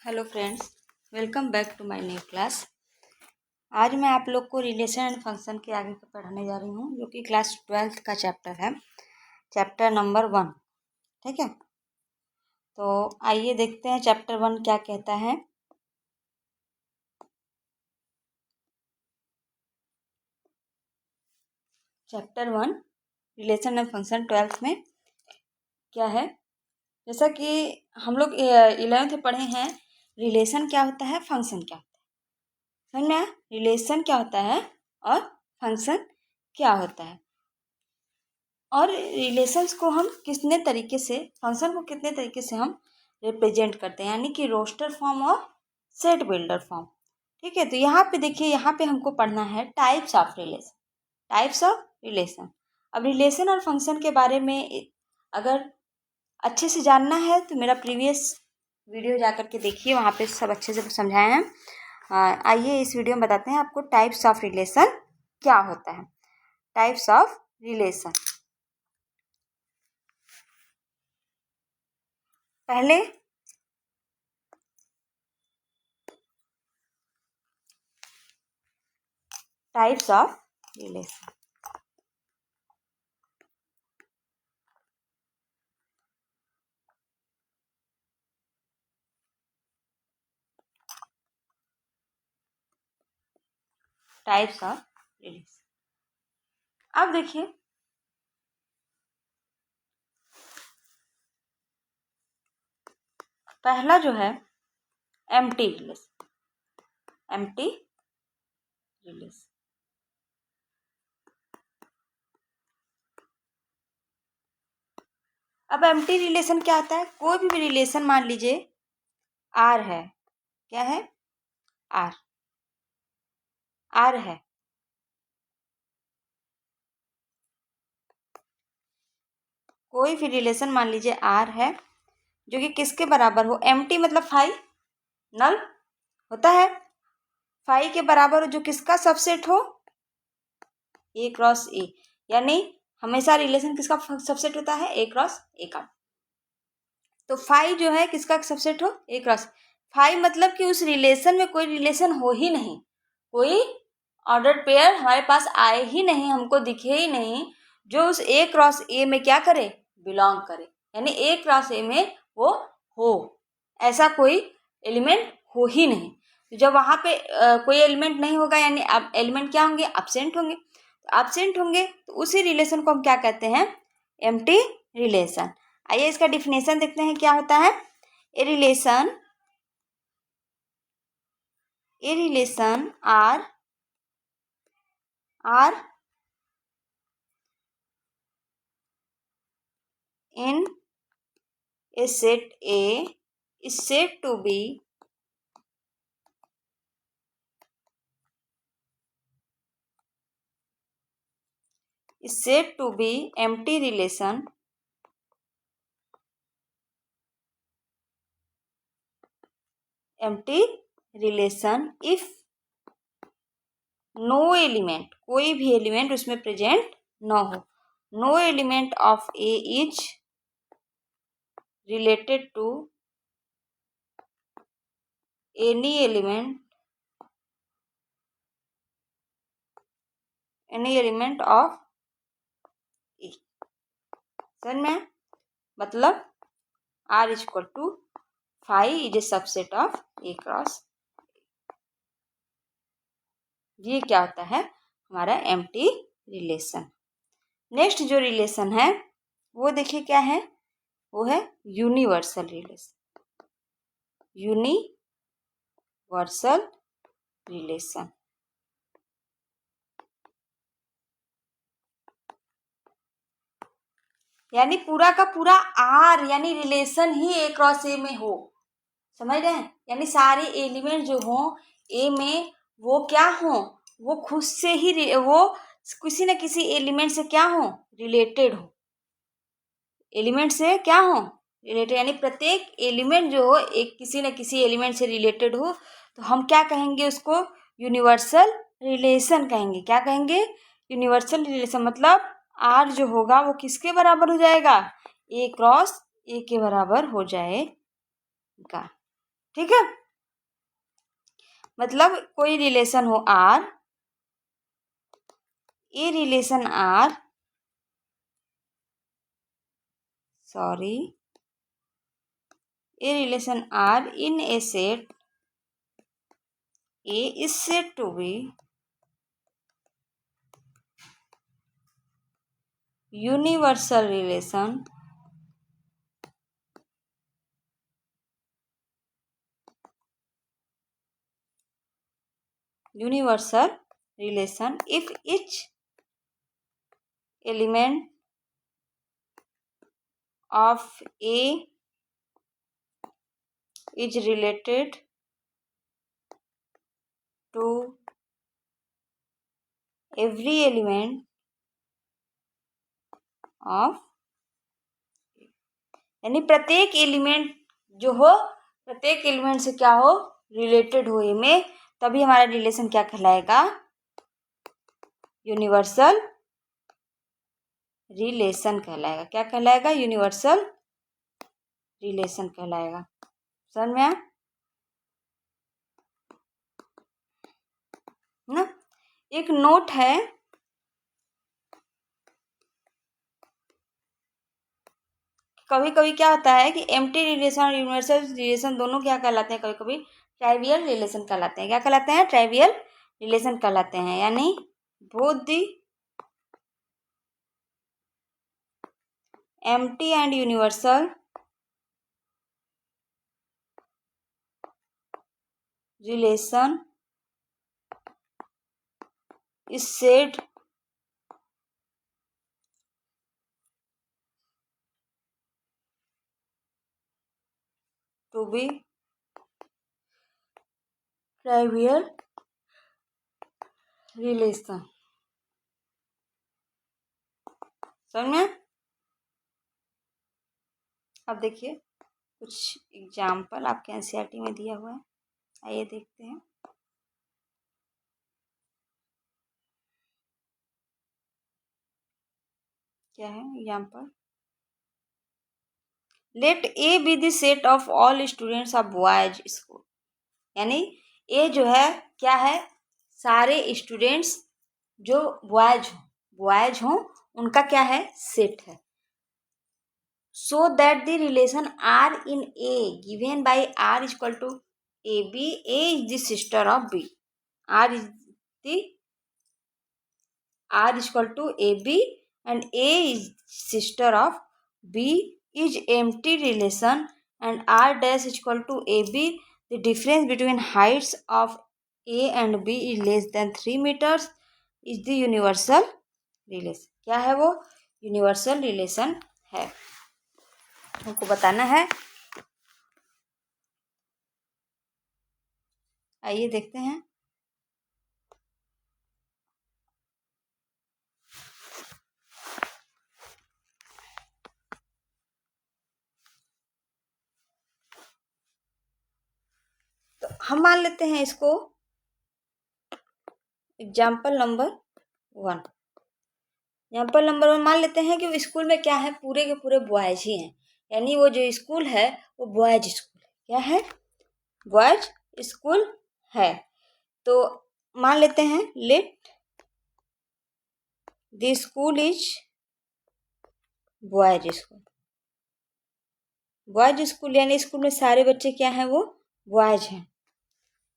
Hello friends, welcome back to my new class. आज मैं आप लोग को रिलेशन एंड फंक्शन के आगे पढ़ाने जा रही हूँ, जो कि क्लास 12th का चैप्टर है, चैप्टर नंबर 1। ठीक है, तो आइए देखते हैं चैप्टर 1 क्या कहता है। Chapter 1 relation and function 12th में क्या है, जैसा कि हम लोग 11th में पढ़े हैं, रिलेशन क्या होता है, फंक्शन क्या होता है। समझ में आया? रिलेशन क्या होता है और फंक्शन क्या होता है, और रिलेशंस को हम कितने तरीके से, फंक्शन को कितने तरीके से हम रिप्रेजेंट करते हैं, यानी कि रोस्टर फॉर्म और सेट बिल्डर फॉर्म। ठीक है, तो यहाँ पे देखिए, यहाँ पे हमको पढ़ना है types of relation. Types of relation. अब रिलेशन और फंक्शन के बारे में अगर अच्छे से जानना है तो मेरा प्रीवियस वीडियो जा करके देखिए, वहाँ पे सब अच्छे से समझाए हैं। आइए इस वीडियो में बताते हैं आपको टाइप्स ऑफ रिलेशन क्या होता है। टाइप्स ऑफ रिलेशन, पहले types of relation. Types of relation, अब देखिए, पहला जो है एम्प्टी रिलेशन। एम्प्टी रिलेशन, अब एम्प्टी रिलेशन क्या होता है? कोई भी रिलेशन मान लीजिए आर है। क्या है? आर। आर है, कोई भी रिलेशन मान लीजिए आर है, जो कि किसके बराबर हो? एम्प्टी मतलब फाई, नल होता है। फाई के बराबर हो, जो किसका सबसेट हो? ए क्रॉस ए, यानी हमेशा रिलेशन किसका सबसेट होता है? ए क्रॉस ए का। तो फाई जो है किसका सबसेट हो? ए क्रॉस। फाई मतलब कि उस रिलेशन में कोई रिलेशन हो ही नहीं, कोई ऑर्डर पेयर हमारे पास आए ही नहीं, हमको दिखे ही नहीं, जो उस ए क्रॉस ए में क्या करे? बिलोंग करे, यानी ए क्रॉस ए में वो हो, ऐसा कोई एलिमेंट हो ही नहीं। तो जब वहाँ पे कोई एलिमेंट नहीं होगा, यानी अब एलिमेंट क्या होंगे? एब्सेंट होंगे। तो एब्सेंट होंगे तो उसी रिलेशन को हम क्या कहते हैं? Empty relation. आइए इसका डिफिनेशन देखते हैं क्या होता है। A relation R in a set A is said to be empty relation if no element, कोई भी एलिमेंट उसमें प्रेजेंट न हो। No element of A is related to any element of A. समझ में? मतलब R is equal to phi is a subset of A cross. ये क्या होता है? हमारा एम्प्टी रिलेशन। नेक्स्ट जो रिलेशन है वो देखिए क्या है, वो है यूनिवर्सल रिलेशन। यूनिवर्सल रिलेशन, यानी पूरा का पूरा आर, यानी रिलेशन ही ए क्रॉस ए में हो। समझ रहे हैं? यानी सारे एलिमेंट जो हो ए में, वो क्या हो? वो खुद से ही वो किसी न किसी एलिमेंट से क्या हो? रिलेटेड हो। एलिमेंट से क्या हो? रिलेटेड, यानी प्रत्येक एलिमेंट जो हो एक किसी न किसी एलिमेंट से रिलेटेड हो, तो हम क्या कहेंगे? उसको यूनिवर्सल रिलेशन कहेंगे। क्या कहेंगे? Universal relation. मतलब आर जो होगा वो किसके बराबर हो जाएगा? ए क्रॉस ए के बराबर हो जाएगा। ठीक है, मतलब कोई रिलेशन हो R, a relation R, sorry, a relation R in a set A is said to be universal relation if each element of A is related to every element of, यानी प्रत्येक एलिमेंट जो हो, प्रत्येक element से क्या हो, related हो ए में, तभी हमारा रिलेशन क्या कहलाएगा, यूनिवर्सल रिलेशन कहलाएगा। क्या कहलाएगा, यूनिवर्सल रिलेशन कहलाएगा। समझ में आया ना। एक नोट है, कभी कभी क्या होता है कि एम्प्टी रिलेशन और यूनिवर्सल रिलेशन दोनों क्या कहलाते हैं, कभी कभी ट्राइवियल रिलेशन कहलाते हैं। क्या कहलाते हैं, ट्राइवियल रिलेशन कहलाते हैं, यानी both the empty and universal relation is said to be trivial relation. समझ में। अब देखिए कुछ एग्जाम्पल आपके एनसीईआरटी में दिया हुआ है, आइए देखते हैं। क्या है example, let A be the set of all students of boys school, यानी ए जो है क्या है, सारे स्टूडेंट्स जो बॉयज हों उनका क्या है, सेट है। So that the relation R in A given by R is equal to A B, A is the sister of B, R is the R is equal to AB and A is sister of B is empty relation and R dash is equal to AB. The difference between heights of A and B is less than 3 meters is the universal relation। क्या है वो, universal relation है, हमको बताना है। आइए देखते हैं। तो हम मान लेते हैं इसको एग्जाम्पल नंबर 1। एग्जाम्पल नंबर 1 मान लेते हैं कि स्कूल में क्या है, पूरे के पूरे बॉयज ही हैं, यानी वो जो स्कूल है वो बॉयज स्कूल है। क्या है, बॉयज स्कूल है। तो मान लेते हैं let the school is boys school. Boys school यानी स्कूल में सारे बच्चे क्या हैं, वो बॉयज हैं।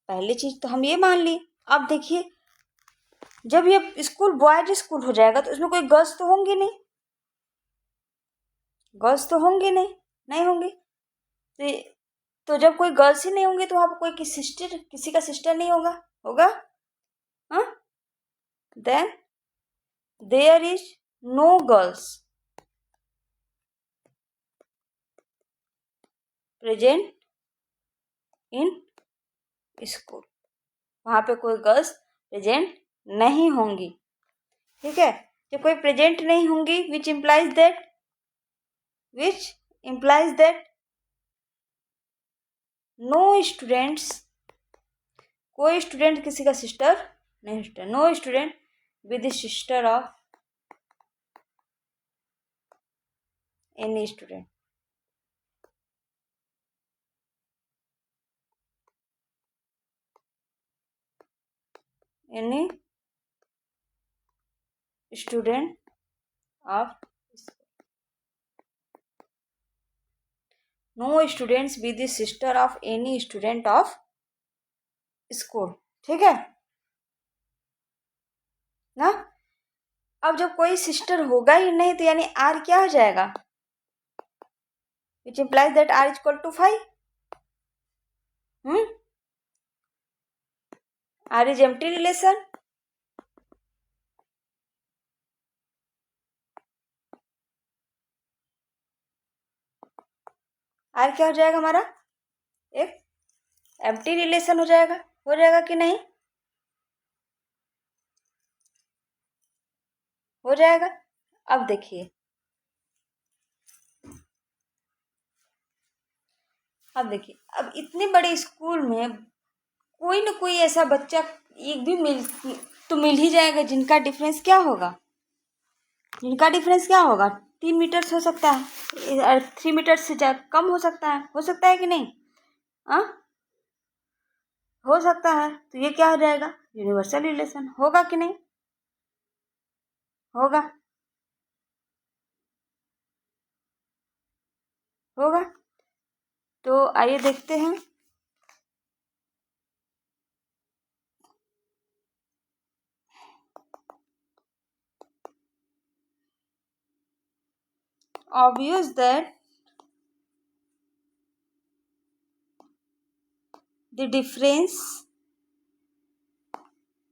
पहली चीज तो हम ये मान ली। अब देखिए जब ये स्कूल बॉयज स्कूल हो जाएगा तो इसमें कोई गर्ल्स तो होंगी नहीं, गर्ल्स तो होंगी नहीं, नहीं होंगी। तो जब कोई गर्ल्स ही नहीं होंगे तो वहाँ पर कोई किसी का सिस्टर नहीं होगा, होगा, हाँ। Then there is no girls present in school, वहाँ पे कोई गर्ल्स प्रेजेंट नहीं होंगी। ठीक है, जब कोई प्रेजेंट नहीं होंगी which implies that no students, कोई स्टूडेंट किसी का सिस्टर नहीं, sister, no student with sister of any student. Any student of no students be the sister of any student of school. ठीक है ना। अब जब कोई सिस्टर होगा ही नहीं तो यानी आर क्या हो जाएगा, which implies that R is equal to 5। R is empty relation. R क्या हो जाएगा हमारा, एक एम्प्टी रिलेशन हो जाएगा कि नहीं, हो जाएगा। अब देखिए, अब इतने बड़े स्कूल में कोई ना कोई ऐसा बच्चा एक भी मिल ही जाएगा जिनका डिफरेंस क्या होगा, 3 मीटर्स हो सकता है और 3 मीटर से कम हो सकता है कि नहीं। हाँ हो सकता है। तो ये क्या हो जाएगा, यूनिवर्सल रिलेशन होगा कि नहीं, होगा होगा। तो आइए देखते हैं। obvious that the difference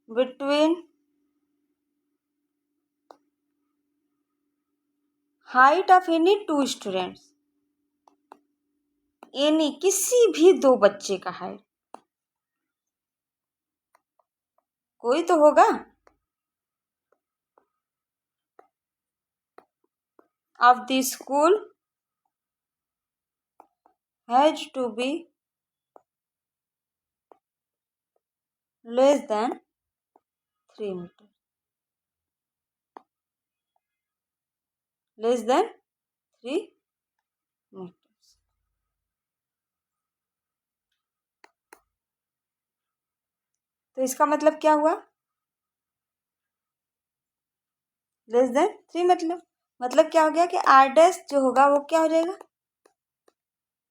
between height of any two students, any किसी भी दो बच्चे का हाइट, कोई तो होगा, of the school has to be less than 3 meter, less than 3 meters। तो इसका मतलब क्या हुआ, लेस देन 3 मतलब क्या हो गया कि आर डैश जो होगा वो क्या हो जाएगा,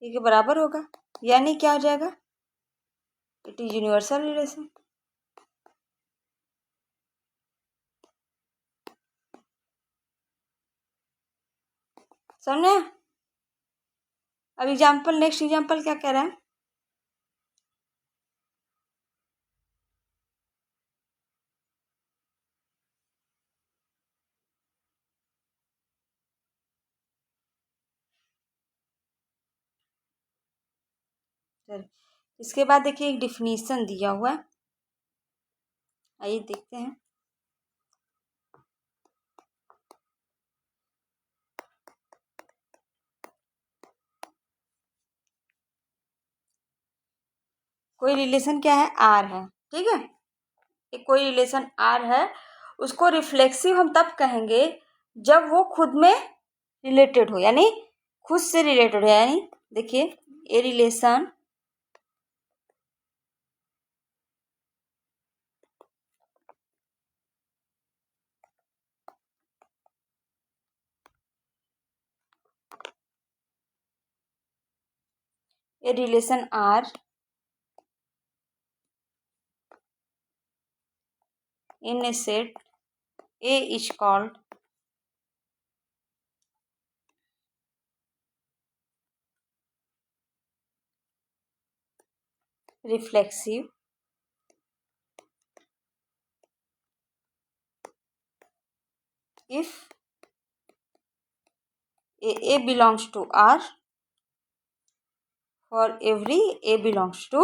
ये के बराबर होगा, यानी क्या हो जाएगा, इट इज यूनिवर्सल रिलेशन। समझे। अब एग्जाम्पल, नेक्स्ट एग्जाम्पल क्या कह रहा है, इसके बाद देखिए एक डिफिनीशन दिया हुआ है, आइए देखते हैं। कोई रिलेशन क्या है, आर है, ठीक है। एक कोई रिलेशन आर है, उसको रिफ्लेक्सिव हम तब कहेंगे जब वो खुद में रिलेटेड हो, यानी खुद से रिलेटेड हो। यानी देखिए a relation R in a set A is called reflexive if A belongs to R for every A belongs to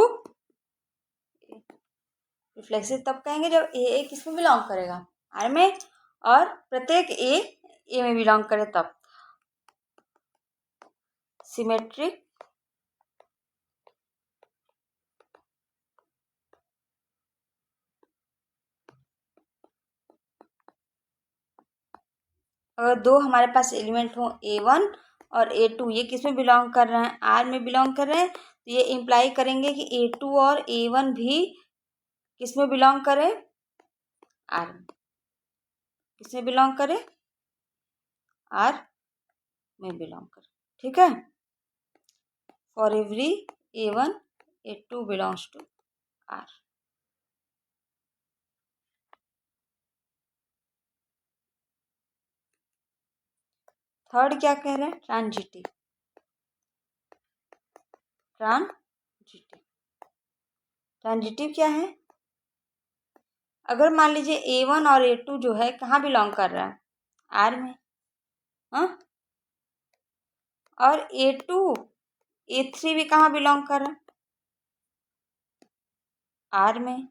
reflexive तब कहेंगे जब ए किस में बिलोंग करेगा, आर में, और प्रत्येक ए में बिलोंग करे तब। सिमेट्रिक अगर दो हमारे पास एलिमेंट हो A1 और A2, ये किस में बिलोंग कर रहे हैं, आर में बिलोंग कर रहे हैं, तो ये इम्प्लाई करेंगे कि A2 और A1 भी किस में बिलोंग करें, आर में, किसमें बिलोंग करे, आर में बिलोंग करे, ठीक है। For every A1 A2 belongs to R. Third क्या कह रहे हैं, ट्रांजिटिव। ट्रांजिटिव क्या है, अगर मान लीजिए A1 और A2 जो है कहाँ बिलोंग कर रहा है, आर में, हाँ, और A2 A3 भी कहाँ बिलोंग कर रहा है, आर में।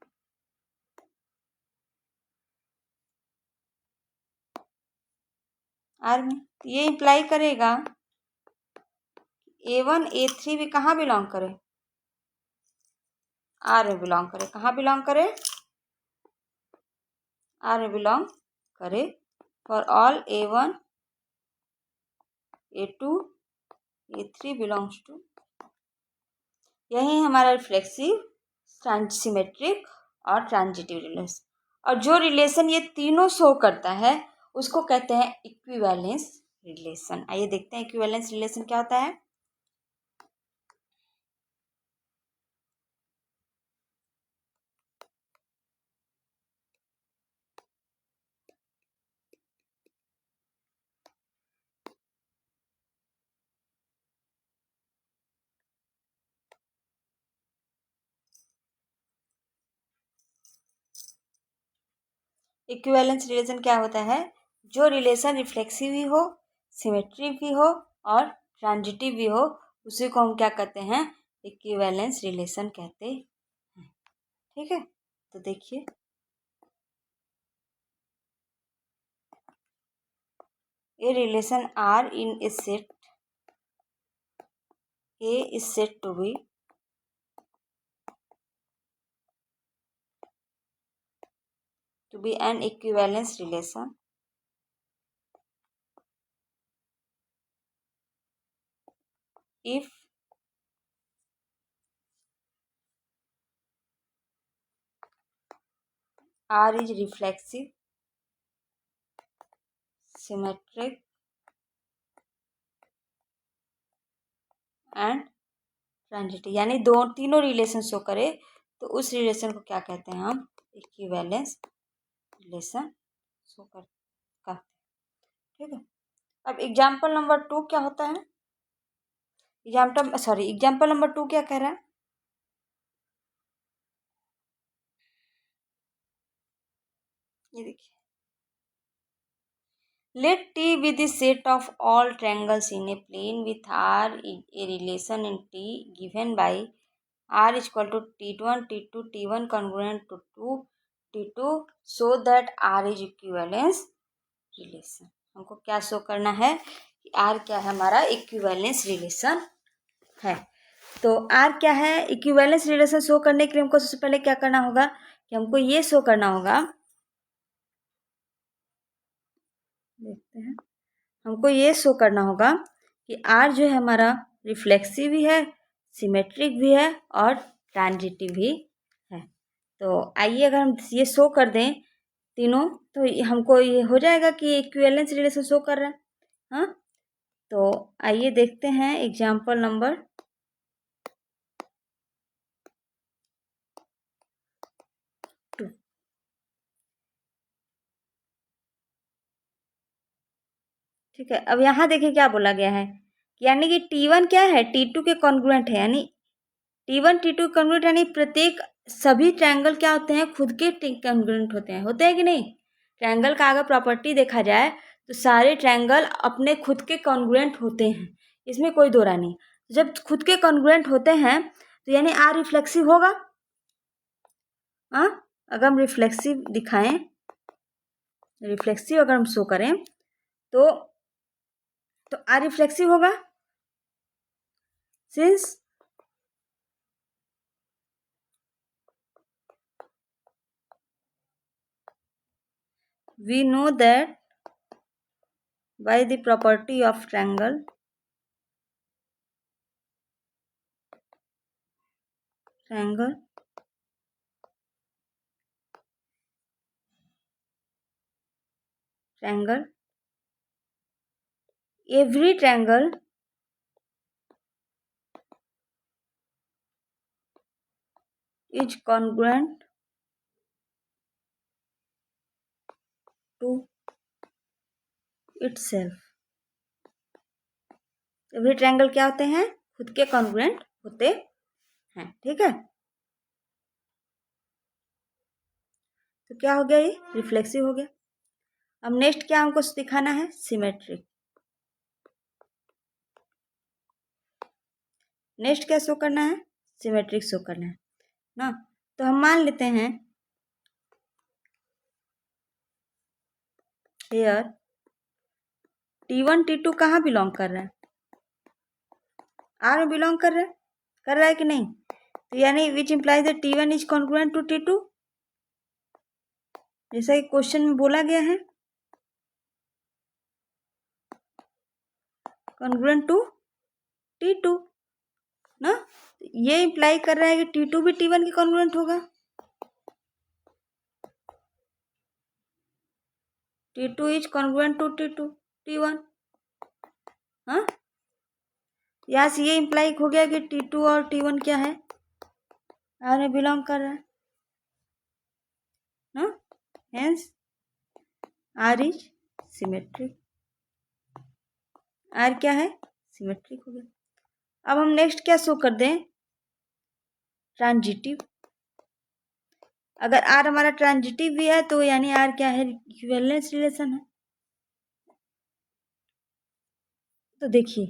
आर में, तो ये इम्प्लाई करेगा A1 A3 भी कहाँ बिलोंग करे, आर में बिलोंग करे। कहाँ बिलोंग करे, आर में बिलोंग करे। For all A1 A2 A3 belongs to, यही हमारा रिफ्लेक्सिव, सिमेट्रिक और ट्रांजिटिव रिलेशन। और जो रिलेशन ये तीनों शो करता है उसको कहते हैं इक्विवेलेंस रिलेशन। आइए देखते हैं इक्विवेलेंस रिलेशन क्या होता है। इक्विवेलेंस रिलेशन क्या होता है, जो रिलेशन रिफ्लेक्सिव भी हो, सिमेट्रिक भी हो और ट्रांजिटिव भी हो, उसी को हम क्या कहते हैं, इक्विवेलेंस रिलेशन कहते हैं, ठीक है। तो देखिए a relation R in a set A is said to be an equivalence relation if R is reflexive, symmetric and transitive, यानी दो तीनों रिलेशन शो करे तो उस रिलेशन को क्या कहते हैं, हम इक्विवेलेंस रिलेशन शो करते हैं, ठीक है। अब एग्जाम्पल नंबर 2 क्या होता है, एग्जाम्पल नंबर 2 क्या कह रहा है, ये देखिए, let T be the set of all triangles in a plane with R in a relation in T given by R is equal to T1 T2 T1 congruent to 2 T2 so that R is equivalence relation। हमको क्या show करना है कि R क्या है, हमारा equivalence relation है। तो R क्या है, इक्विवेलेंस रिलेशन शो करने के लिए हमको सबसे पहले क्या करना होगा कि हमको ये शो करना होगा, देखते हैं, हमको ये शो करना होगा कि R जो है हमारा रिफ्लेक्सिव भी है, सिमेट्रिक भी है और ट्रांजिटिव भी है। तो आइए अगर हम ये शो कर दें तीनों, तो हमको ये हो जाएगा कि इक्विवेलेंस रिलेशन शो कर रहा है, हाँ। तो आइए देखते हैं एग्जाम्पल नंबर 2। ठीक है, अब यहाँ देखिए क्या बोला गया है, यानी कि T1 क्या है, T2 के कॉन्ग्रुएंट है, यानी T1 T2 कॉन्ग्रुएंट, यानी प्रत्येक सभी ट्रायंगल क्या होते हैं, खुद के कॉन्ग्रुएंट होते हैं कि नहीं। ट्रायंगल का अगर प्रॉपर्टी देखा जाए तो सारे ट्रायंगल अपने खुद के कॉन्ग्रुएंट होते हैं, इसमें कोई दो राय नहीं। जब खुद के कॉन्ग्रुएंट होते हैं तो यानी आर रिफ्लेक्सिव होगा, हाँ। अगर हम रिफ्लेक्सिव दिखाएं, रिफ्लेक्सिव अगर हम शो करें तो आर रिफ्लेक्सिव होगा, since we know that by the property of triangle triangle, every triangle is congruent to itself. Every triangle क्या होते हैं? खुद के कॉन्ग्रुएंट होते हैं। ठीक है, तो क्या हो गया? ये रिफ्लेक्सिव हो गया। अब नेक्स्ट क्या हमको दिखाना है? सिमेट्रिक। नेक्स्ट क्या शो करना है? सिमेट्रिक शो करना है ना। तो हम मान लेते हैं हेयर T1 T2 कहाँ बिलोंग कर रहा है? आर में बिलोंग कर रहा है कि नहीं? तो यानी which implies that T1 is congruent to T2, जैसा कि क्वेश्चन में बोला गया है, कॉन्ग्रुएंट टू T2 ना। ये इम्प्लाई कर रहा है कि T2 भी T1 के कॉन्ग्रुएंट होगा। T2 is congruent to T1। हाँ, यहाँ से ये इम्प्लाई हो गया कि T2 और T1 क्या है? आर में बिलोंग कर रहा है ना। Hence R is symmetric. R क्या है? सिमेट्रिक हो गया। अब हम नेक्स्ट क्या शो कर दें? ट्रांजिटिव। अगर आर हमारा ट्रांजिटिव भी है तो यानी आर क्या है? इक्विवेलेंस रिलेशन है। तो देखिए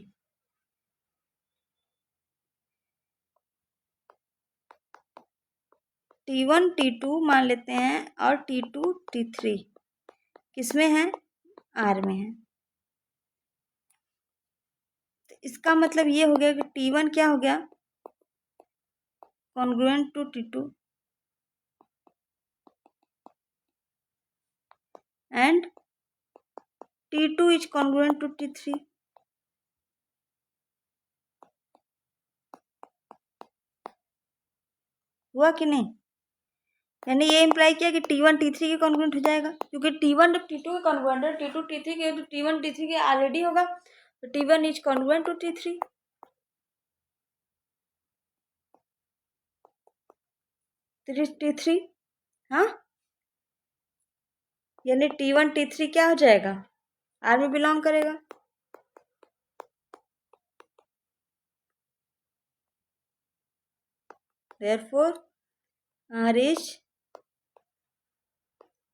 T1 T2 मान लेते हैं और T2 T3 किसमें है? आर में है। तो इसका मतलब ये हो गया कि T1 क्या हो गया? Congruent to T2 and T2 is congruent to T3। हुआ कि नहीं? यानी ये इम्प्लाई किया कि T1 T3 के कॉन्ग्रुएंट हो जाएगा, क्योंकि T1 T2 के कॉन्ग्रुएंट है, T2 T3 के, तो T1 T3 के ऑलरेडी होगा, तो T1 is congruent to T3। T3 हाँ, यानी T1 T3 क्या हो जाएगा? आर में बिलोंग करेगा। Therefore R is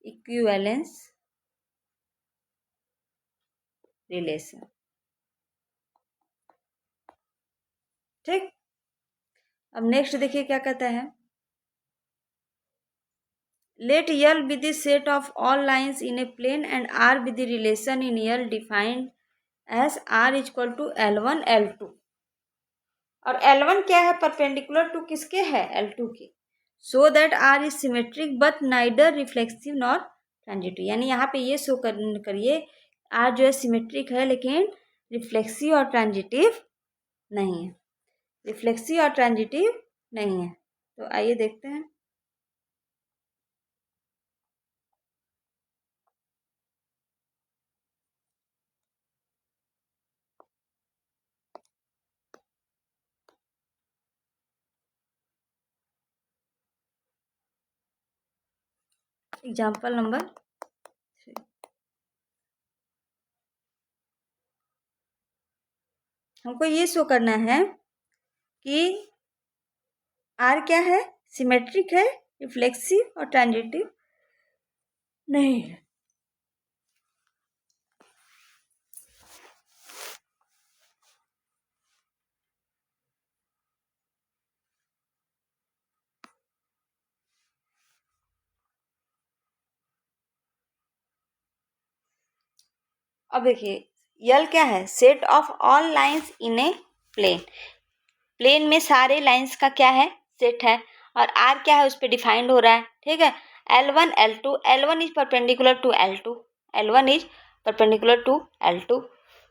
equivalence relation। ठीक, अब नेक्स्ट देखिए क्या कहता है। Let L be the set of all lines in a plane and R be the relation in L defined as R is equal to L1 L2। और L1 क्या है? Perpendicular to किसके है? L2 के। So that R is symmetric but neither reflexive nor transitive. यानी यहाँ पे ये शो करिए R जो है सिमेट्रिक है लेकिन रिफ्लेक्सिव और ट्रांजिटिव नहीं है। रिफ्लेक्सिव और ट्रांजिटिव नहीं है। तो आइए देखते हैं। Example number 3। हमको ये शो करना है कि R क्या है? सिमेट्रिक है, रिफ्लेक्सिव और ट्रांजिटिव नहीं है। अब देखिए L क्या है? Set of all lines in a plane. Plane में सारे लाइंस का क्या है? सेट है। और R क्या है? उस पर डिफाइंड हो रहा है। ठीक है, L1 L2, L1 is perpendicular to L2, L1 is perpendicular to L2।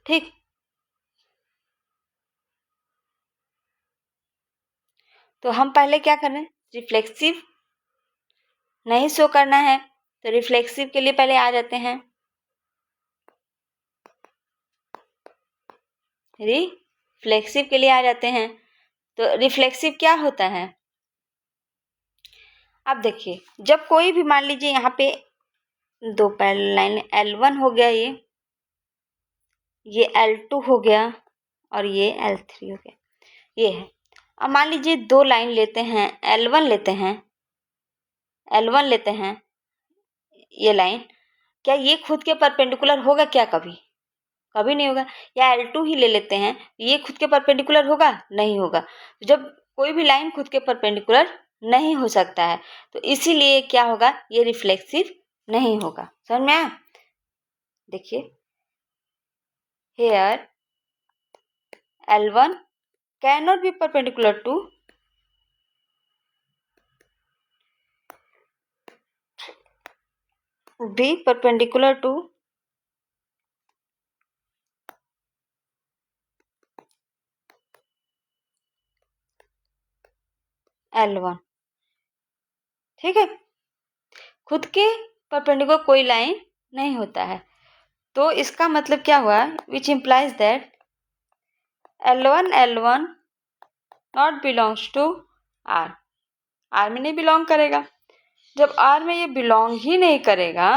ठीक, तो हम पहले क्या करें? रिफ्लेक्सिव नहीं शो करना है तो रिफ्लेक्सिव के लिए पहले आ जाते हैं। रिफ्लेक्सिव के लिए आ जाते हैं। तो रिफ्लेक्सिव क्या होता है? अब देखिए, जब कोई भी मान लीजिए यहाँ पे दो पैरेलल लाइन L1 हो गया, ये L2 हो गया और ये L3 हो गया, ये है। अब मान लीजिए दो लाइन लेते हैं, L1 लेते हैं ये लाइन, क्या ये खुद के परपेंडिकुलर होगा क्या? कभी नहीं होगा। या L2 ही ले लेते हैं, ये खुद के परपेंडिकुलर होगा? नहीं होगा। जब कोई भी लाइन खुद के परपेंडिकुलर नहीं हो सकता है, तो इसीलिए क्या होगा, ये रिफ्लेक्सिव नहीं होगा। समझ में आया? देखिए, here L1 cannot be perpendicular to L1, ठीक है। खुद के परपेंडिकुलर कोई लाइन नहीं होता है, तो इसका मतलब क्या हुआ, which implies that L1 not belongs to R। R में नहीं बिलोंग करेगा। जब R में ये बिलोंग ही नहीं करेगा,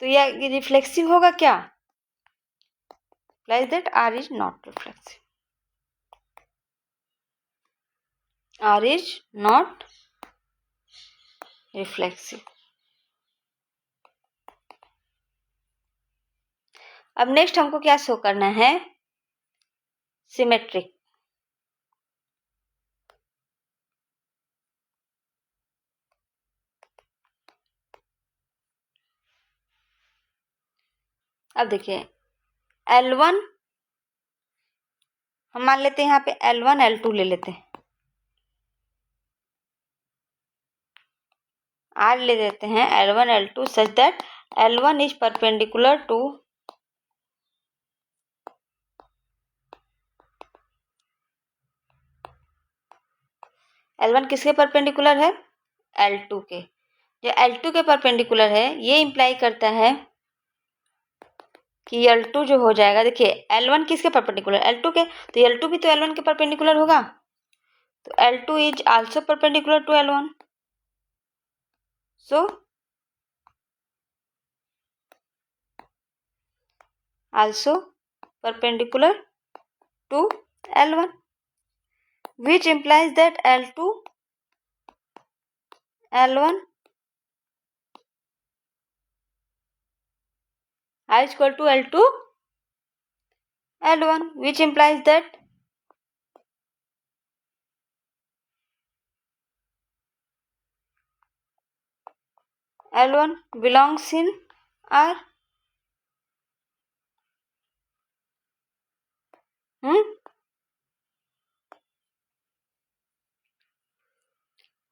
तो यह रिफ्लेक्सिव होगा क्या? Implies that R is not reflexive. R is not reflexive। अब नेक्स्ट हमको क्या शो करना है, सिमेट्रिक। अब देखिए, L1 हम मान लेते हैं, यहाँ पे L1 L2 ले लेते हैं, R ले देते हैं L1 L2 such that L1 is perpendicular to L1 किसके परपेंडिकुलर है? L2 के। जो L2 के परपेंडिकुलर है, ये इम्प्लाई करता है कि L2 जो हो जाएगा, देखिए L1 किसके परपेंडिकुलर? L2 के, तो L2 भी तो L1 के परपेंडिकुलर होगा, तो L2 is also perpendicular to L1। So also perpendicular to L1, which implies that L1 are equal to L1, which implies that L1 belongs in R।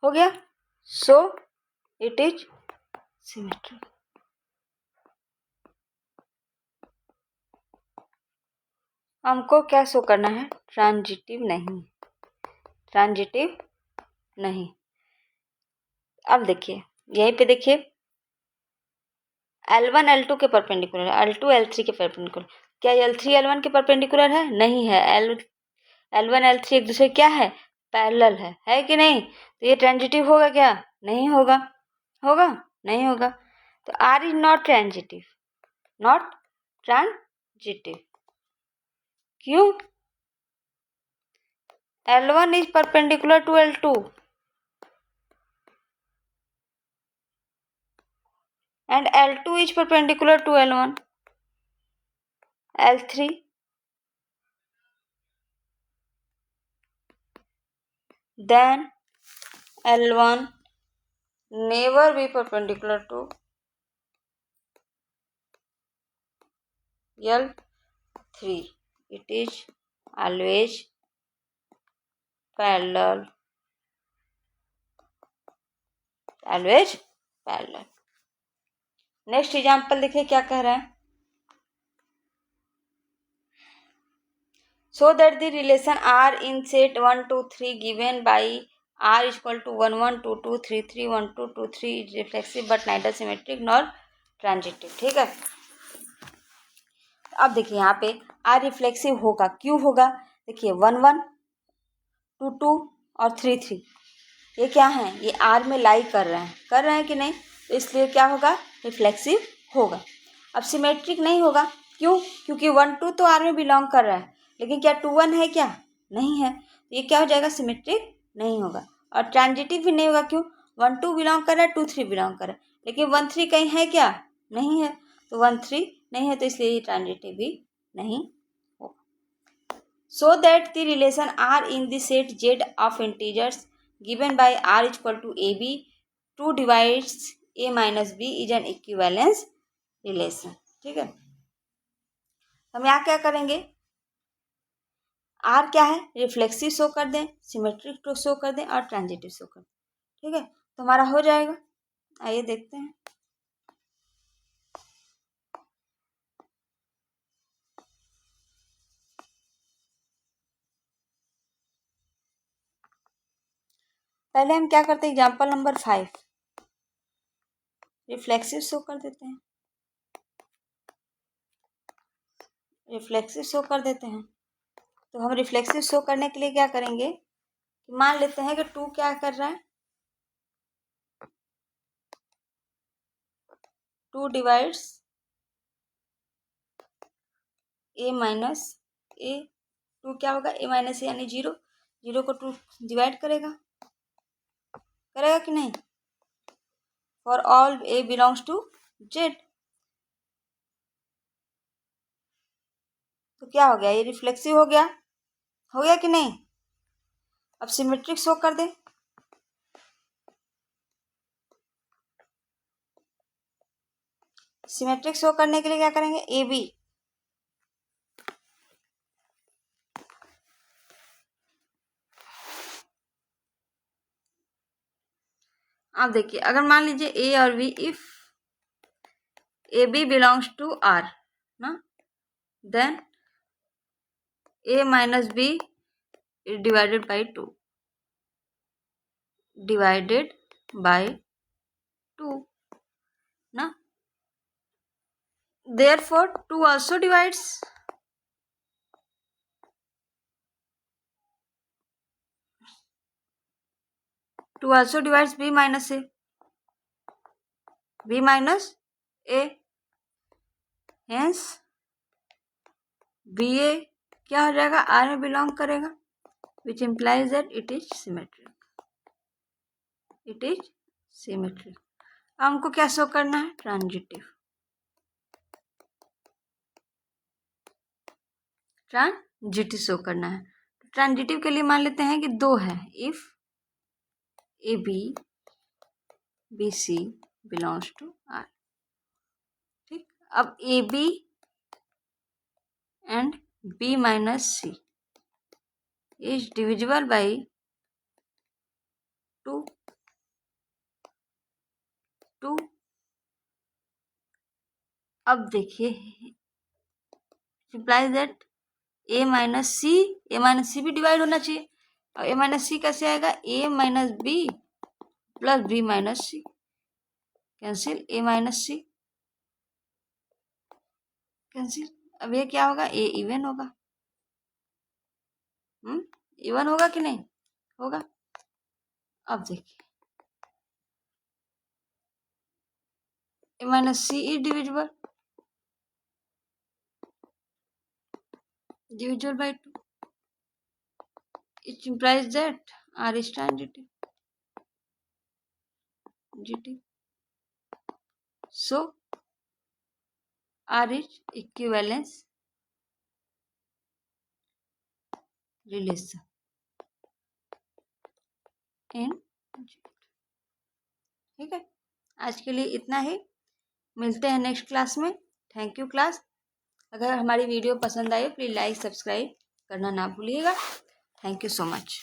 हो गया। So it is symmetric. हमको क्या show करना है, transitive नहीं। अब देखिए, यहीं पे देखिए, L1 L2 के परपेंडिकुलर है, L2 L3 के परपेंडिकुलर। क्या L3 L1 के परपेंडिकुलर है? नहीं है। L1 L3 एक दूसरे क्या है? पैरेलल है कि नहीं? तो ये ट्रांजिटिव होगा क्या? नहीं होगा। होगा? नहीं होगा। तो R इज नॉट ट्रांजिटिव, क्यों? L1 is perpendicular to L2 and L2 is perpendicular to L1, L3 then L1 never be perpendicular to L3, it is always parallel। Next example देखिए क्या कह रहे हैं, so that the relation R in set 1 2 3 given by R is equal to 1 1 2 2 3 3 1 2 2 3 is reflexive but neither symmetric nor transitive। ठीक है, अब देखिए यहाँ पे आर रिफ्लेक्सिव होगा, क्यों होगा? देखिए 1 1 2 2 और 3 3 ये क्या है? ये आर में लाई कर रहे हैं कि नहीं? तो इसलिए क्या होगा? रिफ्लेक्सिव होगा। अब सिमेट्रिक नहीं होगा, क्यों? क्योंकि 1 2 तो आर में बिलोंग कर रहा है, लेकिन क्या 2 1 है क्या? नहीं है, तो ये क्या हो जाएगा? सिमेट्रिक नहीं होगा। और ट्रांजिटिव भी नहीं होगा, क्यों? 1 2 बिलोंग कर रहा है, 2 3 बिलोंग कर रहा है, लेकिन 1 3 कहीं है क्या? नहीं है, तो 1 3 नहीं है, तो इसलिए ये ट्रांजिटिव भी नहीं होगा। So that the relation R in the set Z of integers given by R is equal to AB 2 divides A minus B is an equivalence relation। ठीक है, हम यहाँ क्या करेंगे? R क्या है? रिफ्लेक्सिव शो कर दें, सिमेट्रिक शो कर दें और ट्रांजिटिव शो कर दें। ठीक है, तो हमारा हो जाएगा। आइए देखते हैं। पहले हम क्या करते हैं? एग्जाम्पल नंबर 5 रिफ्लेक्सिव शो कर देते हैं। रिफ्लेक्सिव शो कर देते हैं, तो हम रिफ्लेक्सिव शो करने के लिए क्या करेंगे? मान लेते हैं कि 2 क्या कर रहा है? 2 डिवाइड्स ए माइनस ए। 2 क्या होगा? ए माइनस ए यानी 0। 0 को 2 डिवाइड करेगा कि नहीं? For all a belongs to Z. तो क्या हो गया? ये रिफ्लेक्सिव हो गया कि नहीं? अब सिमेट्रिक शो कर दे। सिमेट्रिक शो करने के लिए क्या करेंगे? A B. अब देखिए, अगर मान लीजिए ए और B, if A B belongs to R ना, then A minus B divided by 2 ना, therefore 2 also divides b minus a, hence ba क्या हो जाएगा? आर में बिलोंग करेगा, which implies that it is symmetric। हमको क्या शो करना है? ट्रांजिटिव शो करना है। ट्रांजिटिव के लिए मान लेते हैं कि 2 है, if A b c belongs to R. ठीक, अब a b and b minus C is divisible by 2। अब देखिए, implies that a minus c भी डिवाइड होना चाहिए। और ए माइनस सी कैसे आएगा? A minus B plus B minus C, cancel, A minus C cancel. अब ये क्या होगा? ए इवन होगा। इवन होगा कि नहीं होगा? अब देखिए, A minus C is divisible by 2, it implies that R is transitive, so R is equivalence relation in Z। ठीक है, आज के लिए इतना ही, मिलते हैं नेक्स्ट क्लास में। Thank you class. अगर हमारी वीडियो पसंद आई प्लीज़ लाइक सब्सक्राइब करना ना भूलिएगा। Thank you so much.